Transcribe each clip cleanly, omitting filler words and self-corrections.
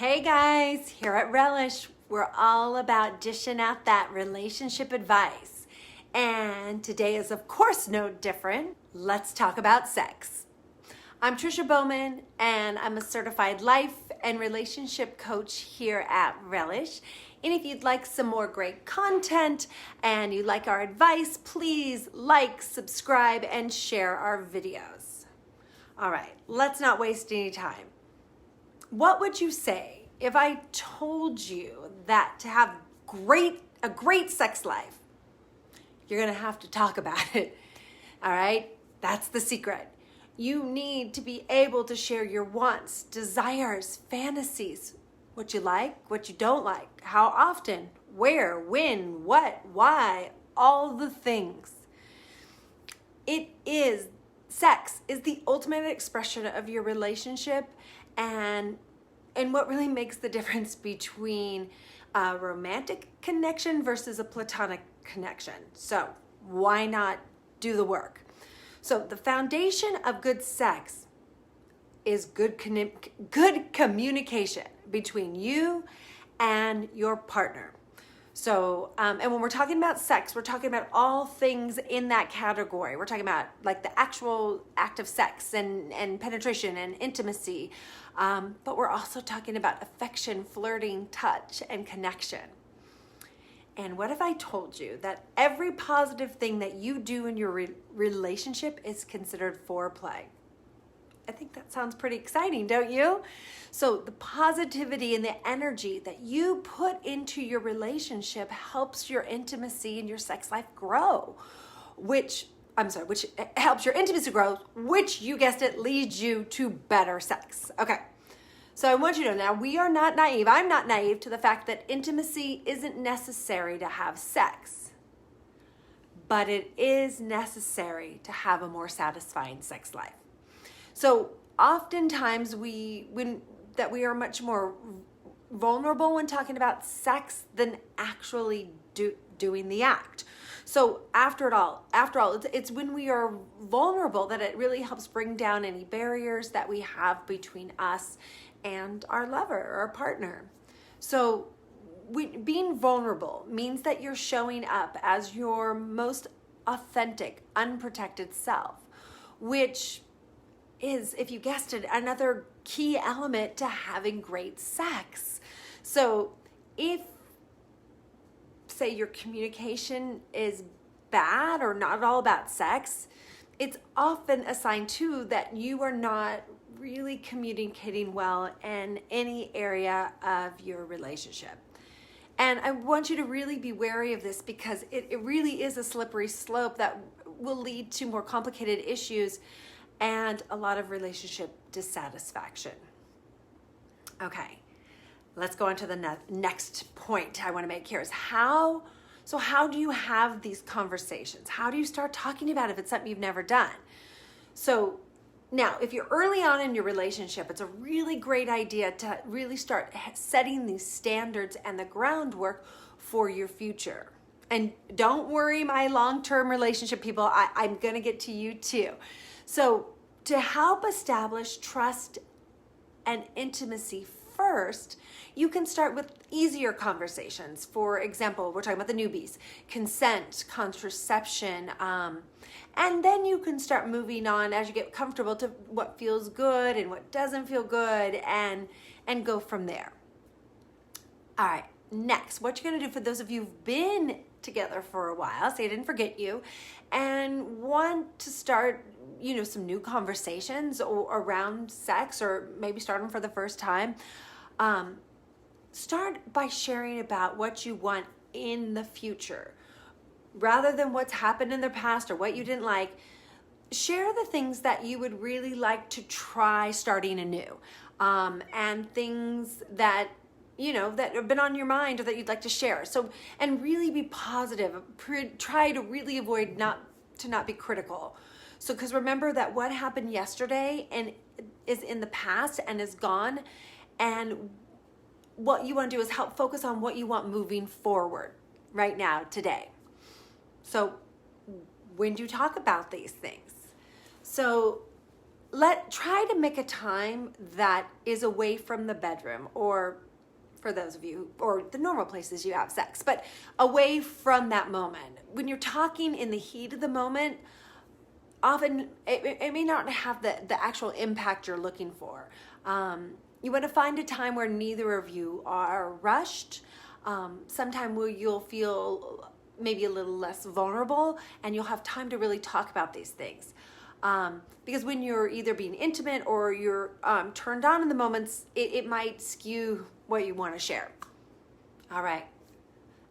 Hey guys, here at Relish, we're all about dishing out that relationship advice. And today is, of course, no different. Let's talk about sex. I'm Trisha Bowman, and I'm a certified life and relationship coach here at Relish. And if you'd like some more great content and you like our advice, please like, subscribe, and share our videos. All right, let's not waste any time. What would you say if I told you that to have a great sex life, you're gonna have to talk about it? All right, that's the secret. You need to be able to share your wants, desires, fantasies, what you like, what you don't like, how often, where, when, what, why, all the things. Sex is the ultimate expression of your relationship and what really makes the difference between a romantic connection versus a platonic connection. So why not do the work? So the foundation of good sex is good communication between you and your partner. So, and when we're talking about sex, we're talking about all things in that category. We're talking about like the actual act of sex and penetration and intimacy. But we're also talking about affection, flirting, touch, and connection. And what if I told you that every positive thing that you do in your relationship is considered foreplay? I think that sounds pretty exciting, don't you? So the positivity and the energy that you put into your relationship helps your intimacy and your sex life grow, which helps your intimacy grow, which, you guessed it, leads you to better sex. Okay. So I want you to know, now we are not naive. I'm not naive to the fact that intimacy isn't necessary to have sex, but it is necessary to have a more satisfying sex life. So oftentimes we are much more vulnerable when talking about sex than actually doing the act. So after all, it's when we are vulnerable that it really helps bring down any barriers that we have between us and our lover or our partner. So being vulnerable means that you're showing up as your most authentic, unprotected self, which is, if you guessed it, another key element to having great sex. So if, say, your communication is bad or not all about sex, it's often a sign too that you are not really communicating well in any area of your relationship. And I want you to really be wary of this because it really is a slippery slope that will lead to more complicated issues and a lot of relationship dissatisfaction. Okay, let's go on to the next point I want to make here is how do you have these conversations? How do you start talking about it if it's something you've never done? So now, if you're early on in your relationship, it's a really great idea to really start setting these standards and the groundwork for your future. And don't worry, my long-term relationship people, I'm going to get to you too. So to help establish trust and intimacy first, you can start with easier conversations. For example, we're talking about the newbies, consent, contraception, and then you can start moving on as you get comfortable to what feels good and what doesn't feel good and go from there. All right, next, what you're gonna do for those of you who've been together for a while, say I didn't forget you, and want to start some new conversations around sex, or maybe start them for the first time, start by sharing about what you want in the future. Rather than what's happened in the past or what you didn't like, share the things that you would really like to try starting anew, and things that that have been on your mind or that you'd like to share. So, and really be positive. Try to really avoid not be critical. So, because remember that what happened yesterday and is in the past and is gone, and what you want to do is help focus on what you want moving forward right now, today. So when do you talk about these things? So try to make a time that is away from the bedroom, or for those of you, or the normal places you have sex, but away from that moment. When you're talking in the heat of the moment, often it may not have the actual impact you're looking for. You want to find a time where neither of you are rushed, sometime where you'll feel maybe a little less vulnerable, and you'll have time to really talk about these things. Because when you're either being intimate or you're turned on in the moments, it might skew what you want to share. All right,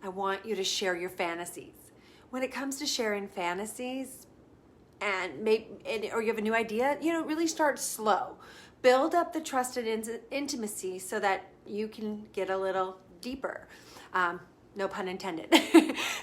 I want you to share your fantasies. When it comes to sharing fantasies, or you have a new idea, really start slow. Build up the trust and intimacy so that you can get a little deeper. No pun intended.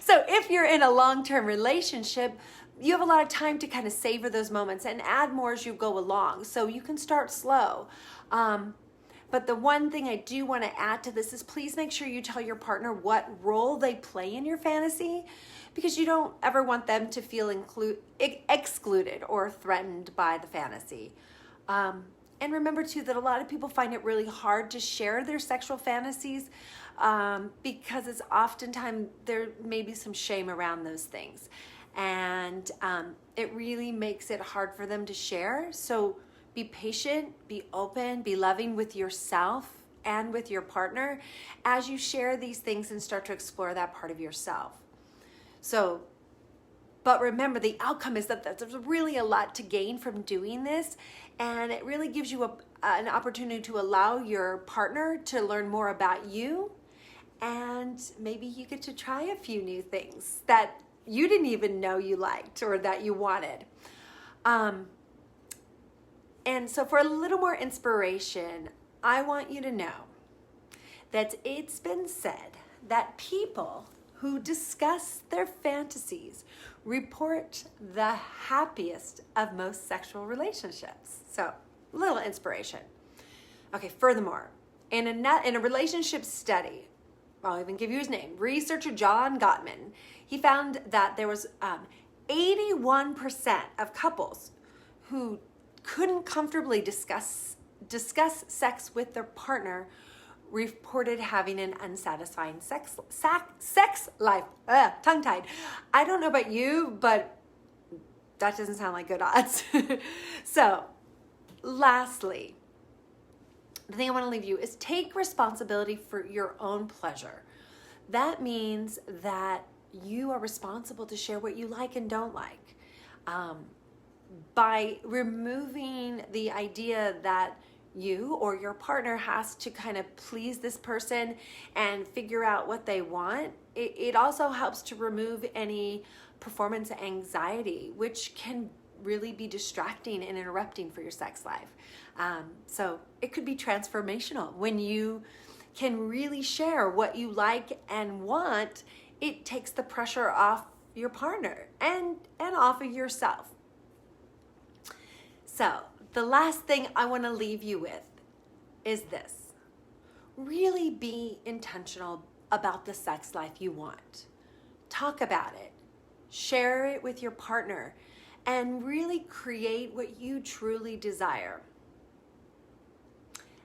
So if you're in a long-term relationship, you have a lot of time to kind of savor those moments and add more as you go along. So you can start slow. But the one thing I do want to add to this is, please make sure you tell your partner what role they play in your fantasy, because you don't ever want them to feel excluded or threatened by the fantasy. And remember too that a lot of people find it really hard to share their sexual fantasies because it's oftentimes there may be some shame around those things. And it really makes it hard for them to share. So be patient, be open, be loving with yourself and with your partner as you share these things and start to explore that part of yourself. So, but remember, the outcome is that there's really a lot to gain from doing this, and it really gives you an opportunity to allow your partner to learn more about you, and maybe you get to try a few new things that you didn't even know you liked or that you wanted. And so for a little more inspiration, I want you to know that it's been said that people who discuss their fantasies report the happiest of most sexual relationships. So, little inspiration. Okay, furthermore, in a relationship study, I'll even give you his name, researcher John Gottman, he found that there was 81% of couples who couldn't comfortably discuss sex with their partner reported having an unsatisfying sex life. Tongue-tied. I don't know about you, but that doesn't sound like good odds. So, lastly, the thing I want to leave you is take responsibility for your own pleasure. That means that you are responsible to share what you like and don't like. By removing the idea that you or your partner has to kind of please this person and figure out what they want, it also helps to remove any performance anxiety, which can really be distracting and interrupting for your sex life. So it could be transformational when you can really share what you like and want. It takes the pressure off your partner and off of yourself. So the last thing I want to leave you with is this. Really be intentional about the sex life you want. Talk about it. Share it with your partner and really create what you truly desire.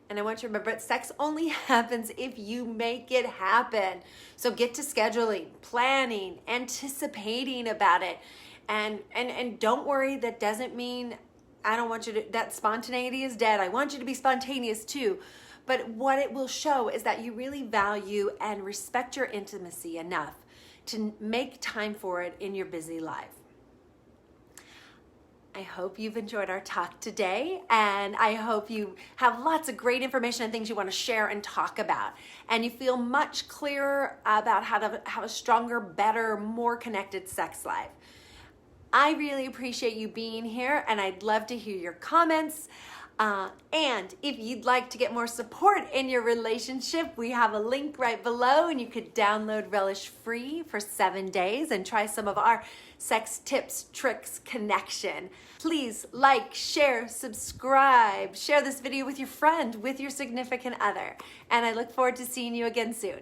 And I want you to remember that sex only happens if you make it happen. So get to scheduling, planning, anticipating about it. And don't worry, that doesn't mean I don't want you to, that spontaneity is dead. I want you to be spontaneous too. But what it will show is that you really value and respect your intimacy enough to make time for it in your busy life. I hope you've enjoyed our talk today, and I hope you have lots of great information and things you want to share and talk about, and you feel much clearer about how to have a stronger, better, more connected sex life. I really appreciate you being here, and I'd love to hear your comments. And if you'd like to get more support in your relationship, we have a link right below, and you could download Relish free for 7 days and try some of our sex tips, tricks, connection. Please like, share, subscribe, share this video with your friend, with your significant other, and I look forward to seeing you again soon.